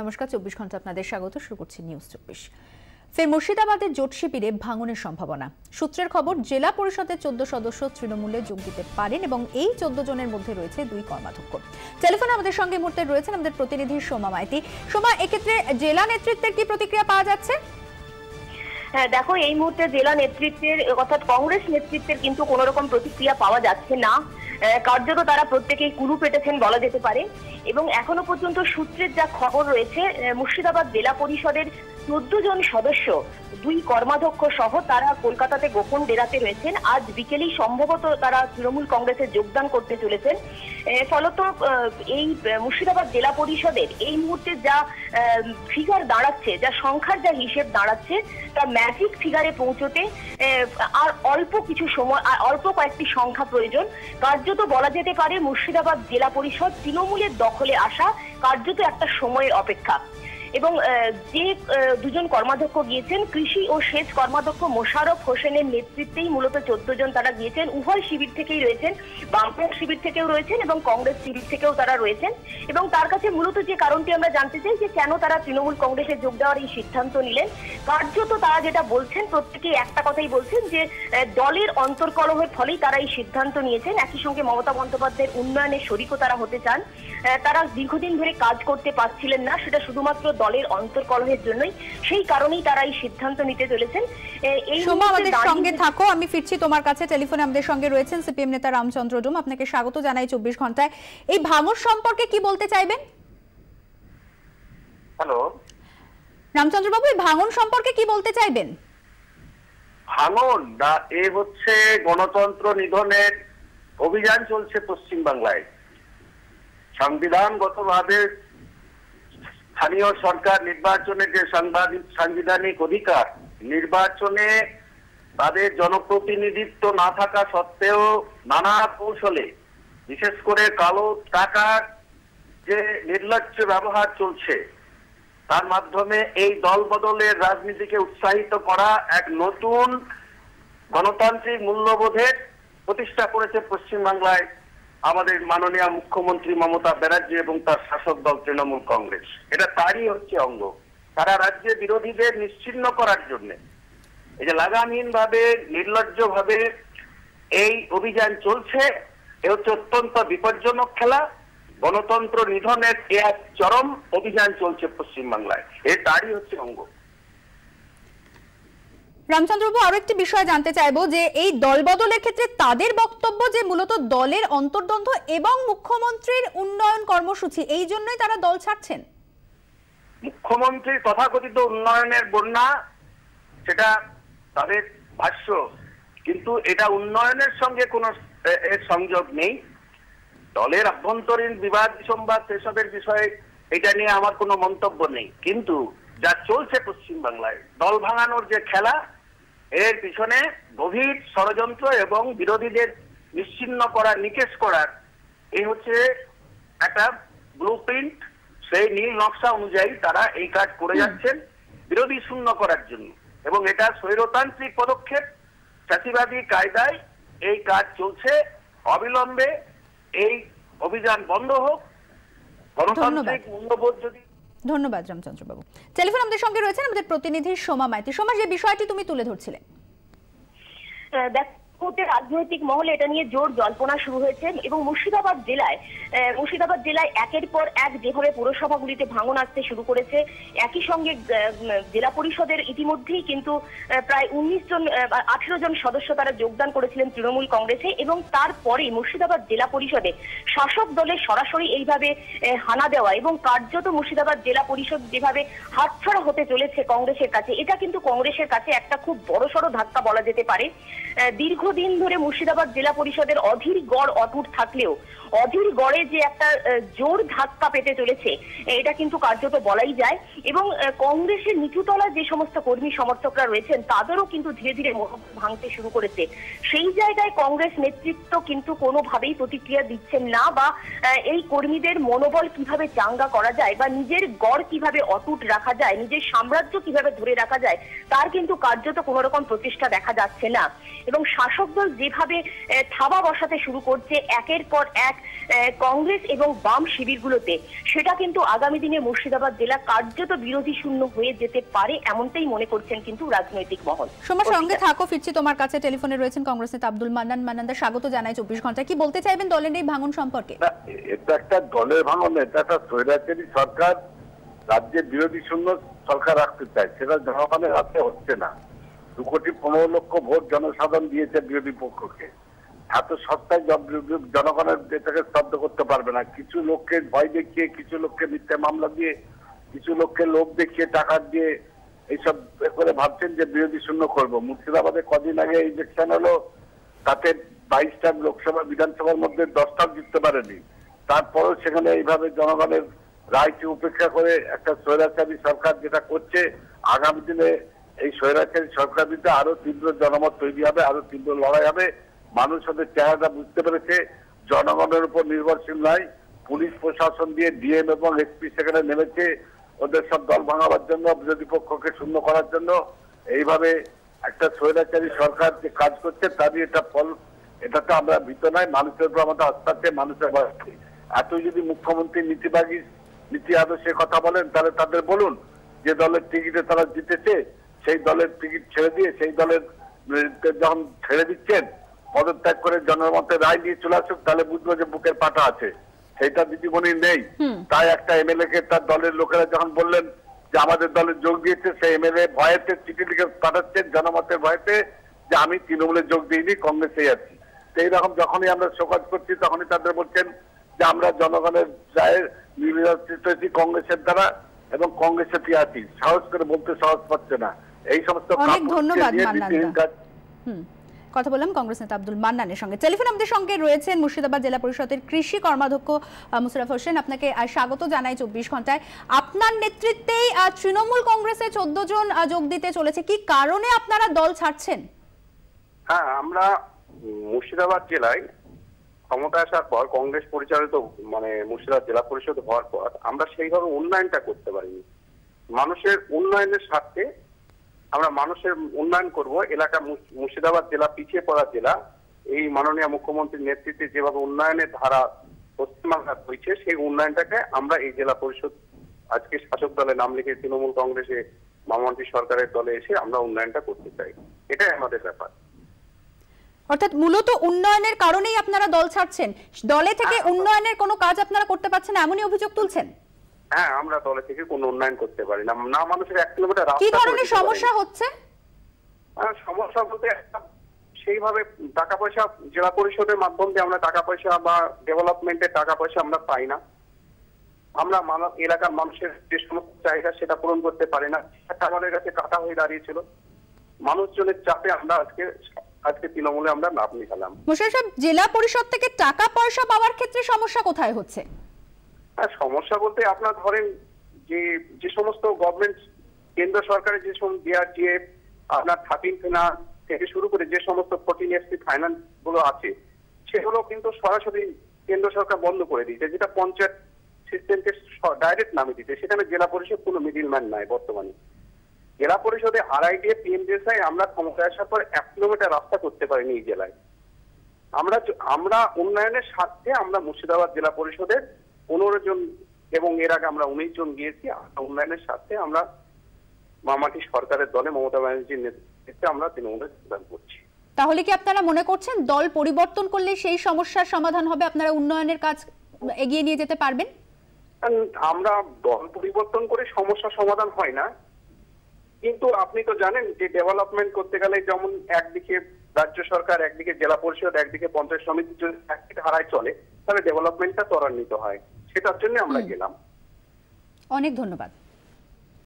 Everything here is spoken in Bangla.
নমস্কার, 24 ঘন্টা আপনাদের স্বাগত। শুরু করছি নিউজ 24। ফের মুর্শিদাবাদের জোট শিবিরে ভাঙনের সম্ভাবনা। সূত্রের খবর, জেলা পরিষদের 14 সদস্য তৃণমূলে যোগ দিতে পারেন এবং এই 14 জনের মধ্যে রয়েছে 2 কর্মাধ্যক্ষ। টেলিফোনে আমাদের সঙ্গে মুহূর্তে রয়েছেন আমাদের প্রতিনিধি সোমা মাইতি। সোমা, এক্ষেত্রে জেলা নেতৃত্বের কি প্রতিক্রিয়া পাওয়া যাচ্ছে? হ্যাঁ দেখো, এই মুহূর্তে জেলা নেতৃত্বের অর্থাৎ কংগ্রেস নেতৃত্বের কিন্তু কোন রকম প্রতিক্রিয়া পাওয়া যাচ্ছে না। কার্যত তারা প্রত্যেকেই কুলু পেটেছেন বলা যেতে পারে। এবং এখনো পর্যন্ত সূত্রের যা খবর রয়েছে, মুর্শিদাবাদ জেলা পরিষদের 14 জন সদস্য, 2 কর্মাধ্যক্ষ সহ তারা কলকাতাতে গোপন ডেরাতে রয়েছেন। আজ বিকেলেই সম্ভবত তারা তৃণমূল কংগ্রেসে যোগদান করতে চলেছেন। ফলত এই মুর্শিদাবাদ জেলা পরিষদের এই মুহূর্তে যা ফিগার দাঁড়াচ্ছে, যা সংখ্যার যা হিসেব দাঁড়াচ্ছে, তা ম্যাজিক ফিগারে পৌঁছতে আর অল্প কিছু সময়, আর অল্প কয়েকটি সংখ্যা প্রয়োজন। কার্যত বলা যেতে পারে মুর্শিদাবাদ জেলা পরিষদ তৃণমূলের দখলে আসা কার্যত একটা সময়ের অপেক্ষা। এবং যে 2 জন কর্মাধ্যক্ষ গিয়েছেন, কৃষি ও সেচ কর্মাধ্যক্ষ মোশাররফ হোসেনের নেতৃত্বেই মূলত 14 জন তারা গিয়েছেন। উভয় শিবির থেকেই রয়েছেন, বামপন্থী শিবির থেকেও রয়েছেন এবং কংগ্রেস শিবির থেকেও তারা রয়েছেন। এবং তার কাছে মূলত যে কারণটি আমরা জানতে চাই যে কেন তারা তৃণমূল কংগ্রেসে যোগ দেওয়ার এই সিদ্ধান্ত নিলেন। কার্যত তারা যেটা বলছেন, প্রত্যেকেই একটা কথাই বলছেন যে দলের অন্তর্কলহের ফলেই তারা এই সিদ্ধান্ত নিয়েছেন। একই সঙ্গে মমতা বন্দ্যোপাধ্যায়ের উন্নয়নের শরিকও তারা হতে চান। তারা দীর্ঘদিন ধরে কাজ করতে পারছিলেন না, সেটা শুধুমাত্র দলের অন্তর্কলহের জন্যই। সেই কারণেই তারা এই সিদ্ধান্ত নিতে চলেছেন। এই সোমা, আমাদের সঙ্গে থাকো, আমি ফিরছি তোমার কাছে। টেলিফোনে আমাদের সঙ্গে রয়েছেন সিপিএম নেতা রামচন্দ্র ডোম। আপনাকে স্বাগত জানাই 24 ঘন্টায়। এই ভাঙন সম্পর্কে কি বলতে চাইবেন? হ্যালো রামচন্দ্র বাবু, এই ভাঙন সম্পর্কে কি বলতে চাইবেন? ভাঙন না, এ হচ্ছে গণতন্ত্র নিধনের অভিযান চলছে পশ্চিম বাংলায়। সংবিধানগতভাবে স্থানীয় সরকার নির্বাচনের যে সাংবিধানিক অধিকার, নির্বাচনে তাদের জনপ্রতিনিধিত্ব না থাকা সত্ত্বেও নানা কৌশলে, বিশেষ করে কালো টাকার যে নির্লজ্জ ব্যবহার চলছে, তার মাধ্যমে এই দল বদলের রাজনীতিকে উৎসাহিত করা এক নতুন গণতান্ত্রিক মূল্যবোধের প্রতিষ্ঠা করেছে পশ্চিমবাংলায় আমাদের মাননীয় মুখ্যমন্ত্রী মমতা ব্যানার্জি এবং তার শাসক দল তৃণমূল কংগ্রেস। এটা তারই হচ্ছে অঙ্গ। সারা রাজ্যে বিরোধীদের নিশ্চিহ্ন করার জন্য এই যে লাগামহীন ভাবে, নির্লজ্জ ভাবে এই অভিযান চলছে, এ হচ্ছে অত্যন্ত বিপজ্জনক খেলা। গণতন্ত্র নিধনের এক চরম অভিযান চলছে পশ্চিমবাংলায়, এ তারই হচ্ছে অঙ্গ। রামচন্দ্রবাবু, আরো একটি বিষয় জানতে চাইবো যে এই দল বদলের ক্ষেত্রে তাদের বক্তব্য যে মূলত দলের অন্তর্দ্বন্দ্ব এবং মুখ্যমন্ত্রীর উন্নয়ন কর্মসূচি, এই জন্যই তারা দল ছাড়ছেন। মুখ্যমন্ত্রীর তথাকথিত উন্নয়নের বন্যা, সেটা তাদের ভাষ্য, কিন্তু এটা উন্নয়নের সঙ্গে কোনো সংযোগ নেই। দলের আভ্যন্তরীণ বিবাদ বিসম্বাদ সেসবের বিষয়ে এটা নিয়ে আমার কোনো মন্তব্য নেই। কিন্তু যা চলছে পশ্চিমবাংলায় দল ভাঙানোর যে খেলা, এর পিছনে গভীর ষড়যন্ত্র এবং বিরোধীদের নিশ্চিহ্ন করা, নিকেশ করার এই হচ্ছে একটা ব্লুপ্রিন্ট। সেই নীল নকশা অনুযায়ী তারা এই কাজ করে যাচ্ছেন বিরোধী শূন্য করার জন্য। এবং এটা স্বৈরতান্ত্রিক পদক্ষেপ, চাষিবাদী কায়দায় এই কাজ চলছে। অবিলম্বে এই অভিযান বন্ধ হোক। গণতান্ত্রিক মূল্যবোধ যদি। ধন্যবাদ রামচন্দ্র বাবু। টেলিফোন আমাদের সঙ্গে রয়েছেন আমাদের প্রতিনিধি সোমা মাইতি। সোমা, যে বিষয়টি তুমি তুলে ধরছিলে, রাজনৈতিক মহলে এটা নিয়ে জোর জল্পনা শুরু হয়েছে এবং মুর্শিদাবাদ জেলায় একের পর এক যেভাবে পৌরসভাগুলিতে ভাঙন আসতে শুরু করেছে, একই সঙ্গে জেলা পরিষদের ইতিমধ্যেই কিন্তু প্রায় 18 জন সদস্য তারা যোগদান করেছিলেন তৃণমূল কংগ্রেসে। এবং তারপরে মুর্শিদাবাদ জেলা পরিষদে শাসক দলের সরাসরি এইভাবে হানা দেওয়া এবং কার্যত মুর্শিদাবাদ জেলা পরিষদ যেভাবে হাতছাড়া হতে চলেছে কংগ্রেসের কাছে, এটা কিন্তু কংগ্রেসের কাছে একটা খুব বড়সড় ধাক্কা বলা যেতে পারে। দীর্ঘদিন ধরে মুর্শিদাবাদ জেলা পরিষদের অধীর গড় অটুট থাকলেও অধীর গড়ে যে একটা জোর ধাক্কা পেতে চলেছে, এটা কিন্তু কার্যত বলাই যায়। এবং কংগ্রেসের নিচুতলা যে সমস্ত কর্মী সমর্থকরা রয়েছেন, তাদেরও কিন্তু ধীরে ধীরে মনোবল ভাঙতে শুরু করেছে। সেই জায়গায় কংগ্রেস নেতৃত্ব কিন্তু কোনোভাবেই প্রতিক্রিয়া দিচ্ছেন না, বা এই কর্মীদের মনোবল কিভাবে চাঙ্গা করা যায় বা নিজের গড় কিভাবে অটুট রাখা যায়, নিজের সাম্রাজ্য কিভাবে ধরে রাখা যায়, তার কিন্তু কার্যত কোনো রকম প্রচেষ্টা দেখা যাচ্ছে না। এবং শাসক শাসক দল যেভাবে থাবা বসাতে শুরু করছে একের পর এক কংগ্রেস এবং বাম শিবিরগুলোতে, সেটা কিন্তু আগামী দিনে মুর্শিদাবাদ জেলা কার্যত বিরোধী শূন্য হয়ে যেতে পারে, এমনটাই মনে করছেন কিন্তু রাজনৈতিক মহল। সোমা, সঙ্গে থাকো, ফিরছি তোমার কাছে। টেলিফোনে রয়েছেন কংগ্রেস নেতা আব্দুল মান্নান। মান্নানদা, স্বাগত জানাই 24 ঘন্টা। কি বলতে চাইবেন দলের এই ভাঙন সম্পর্কে? এটা একটা দলের ভাঙন, এটা একটা স্বৈরাচারী সরকার রাজ্যে বিরোধী শূন্য সরকার রাখতে চায়, সেটা জনগণের হাতে হচ্ছে না। 2,15,00,000 ভোট জনসাধারণ দিয়েছে বিরোধী পক্ষকে। এত সস্তায় জনগণের এটাকে স্তব্ধ করতে পারবে না। কিছু লোককে ভয় দেখিয়ে, কিছু লোককে মিথ্যা মামলা দিয়ে, কিছু লোককে লোভ দেখিয়ে, টাকা দিয়ে এইসব করে ভাবছেন যে বিরোধী শূন্য করবো। মুর্শিদাবাদে কদিন আগে ইলেকশন হলো, তাতে 22টা লোকসভা বিধানসভার মধ্যে 10টা জিততে পারেনি। তারপরেও সেখানে এইভাবে জনগণের রায়কে উপেক্ষা করে একটা স্বৈরাচারী সরকার যেটা করছে, আগামী দিনে এই স্বৈরাচারী সরকার বিরুদ্ধে আরো তীব্র জনমত তৈরি হবে, আরো তীব্র লড়াই হবে। মানুষ ওদের চেহারাটা বুঝতে পেরেছে, জনগণের উপর নির্ভরশীল নয়। পুলিশ প্রশাসন দিয়ে ডিএম এবং এসপি সেখানে নেমেছে ওদের সব দল ভাঙাবার জন্য, বিরোধী পক্ষকে শূন্য করার জন্য। এইভাবে একটা স্বৈরাচারী সরকার যে কাজ করছে তারই এটা ফল। এটাতে আমরা ভীত নয়, মানুষের উপর আমাদের আস্থা আছে, মানুষের বাড়ছে। এত যদি মুখ্যমন্ত্রী নীতিবাগী নীতি আদর্শের কথা বলেন, তাহলে তাদের বলুন যে দলের টিকিটে তারা জিতেছে সেই দলের টিকিট ছেড়ে দিয়ে, সেই দলের যখন ছেড়ে দিচ্ছেন পদত্যাগ করে জনমতের রায় নিয়ে চলে আসুক, তাহলে বুঝবো যে বুকের পাটা আছে। সেইটা দিদিমণি নেই। তাই একটা এমএলএ কে তার দলের লোকেরা যখন বললেন যে আমাদের দলে যোগ দিয়েছে, সেই এমএলএ ভয়েতে চিঠি লিখে পাঠাচ্ছেন জনমতের ভয়েতে যে আমি তৃণমূলে যোগ দিইনি, কংগ্রেসে আছি। তো এইরকম যখনই আমরা শোকজ করছি তখনই তাদের বলছেন যে আমরা জনগণের রায়ের নির্বাচিত হয়েছি কংগ্রেসের দ্বারা এবং কংগ্রেসে আছি। সাহস করে বলতে সাহস পাচ্ছে না। এই সমস্ত অনেক ধন্যবাদ মান্নানদা। কথা বললাম কংগ্রেস নেতা আব্দুল মান্নানের সঙ্গে। টেলিফোন আমাদের সঙ্গে রয়েছেন মুর্শিদাবাদ জেলা পরিষদের কৃষি কর্মাধ্যক্ষ মুশাররফ হোসেন। আপনাকে স্বাগত জানাই 24 ঘন্টায়। আপনার নেতৃত্বেই তৃণমূল কংগ্রেসে 14 জন যোগ দিতে চলেছে, কি কারণে আপনারা দল ছাড়ছেন? হ্যাঁ, আমরা মুর্শিদাবাদ জেলায় ক্ষমতা আসার পর কংগ্রেস পরিচালিত মুর্শিদাবাদ জেলা পরিষদ হওয়ার পর আমরা সেইভাবে উন্নয়নটা করতে পারিনি। মানুষের উন্নয়নের স্বার্থে আমরা মানুষের উন্নয়ন করব। এলাকা মুর্শিদাবাদ জেলা পিছিয়ে পড়া জেলা, এই মাননীয় মুখ্যমন্ত্রীর নেতৃত্বে যেভাবে উন্নয়নের ধারা পশ্চিমবাংলা হয়েছে, সেই উন্নয়নটাকে আমরা এই জেলা পরিষদ আজকে শাসক দলে নাম লিখে তৃণমূল কংগ্রেসে মামন্ত্রী সরকারের দলে এসে আমরা উন্নয়নটা করতে চাই। এটাই আমাদের ব্যাপার। অর্থাৎ মূলত উন্নয়নের কারণেই আপনারা দল ছাড়ছেন, দলে থেকে উন্নয়নের কোনো কাজ আপনারা করতে পারছেন না, এমনই অভিযোগ তুলছেন? হ্যাঁ, আমরা দলে থেকে কোনো উন্নয়ন করতে পারি না। না মানুষের 1 কিলোমিটার রাস্তা। কি ধরনের সমস্যা হচ্ছে? সমস্যা বলতে সেইভাবে টাকা পয়সা জেলা পরিষদের মাধ্যম দিয়ে আমরা টাকা পয়সা বা ডেভেলপমেন্টের টাকা পয়সা আমরা পাই না। আমরা এলাকার মানুষের যে সমস্ত চাহিদা সেটা পূরণ করতে পারি না। সেটা আমাদের কাছে কাটা হয়ে দাঁড়িয়েছিল। মানুষজনের চাপে আমরা আজকে তৃণমূলে আমরা নাম নিলাম। মুশাররফ সাহেব, জেলা পরিষদ থেকে টাকা পয়সা পাওয়ার ক্ষেত্রে সমস্যা কোথায় হচ্ছে? সমস্যা বলতে আপনার ধরেন যে সমস্ত গভর্নমেন্ট কেন্দ্র সরকারের যে সমস্ত ডিআরডিএফ, আপনার 13 ফিনান্স থেকে শুরু করে যে সমস্ত 14 এফসি ফাইন্যান্স গুলো আছে, সেগুলো কিন্তু সরাসরি কেন্দ্র সরকার বন্ধ করে দিয়েছে, যেটা পঞ্চায়েত সিস্টেমকে ডাইরেক্ট নামিয়ে দিতে। সেখানে জেলা পরিষদ কোনো মিডিলম্যান নাই বর্তমানে। জেলা পরিষদে আরআইডিএফ, পিএমডিএসআই আমরা ক্ষমতা আসার পর 1 কিলোমিটার রাস্তা করতে পারিনি এই জেলায়। আমরা উন্নয়নের স্বার্থে আমরা মুর্শিদাবাদ জেলা পরিষদের 15 জন এবং এর আগে আমরা 19 জন গিয়েছি। উন্নয়নের স্বার্থে আমরা মামাটি সরকারের দলে মমতা ব্যানার্জির নেতৃত্বে আমরা তৃণমূলে যোগদান করছি। তাহলে কি আপনারা মনে করছেন দল পরিবর্তন করলে সেই সমস্যার সমাধান হবে, আপনারা উন্নয়নের কাজ এগিয়ে নিয়ে যেতে পারবেন? আমরা দল পরিবর্তন করে সমস্যা সমাধান হয় না, কিন্তু আপনি তো জানেন যে ডেভেলপমেন্ট করতে গেলে যেমন একদিকে রাজ্য সরকার, একদিকে জেলা পরিষদ, একদিকে পঞ্চায়েত সমিতি যদি একদিকে ধারায় চলে, তাহলে ডেভেলপমেন্টটা ত্বরান্বিত হয়। সেটার জন্য আমরা গেলাম। অনেক ধন্যবাদ।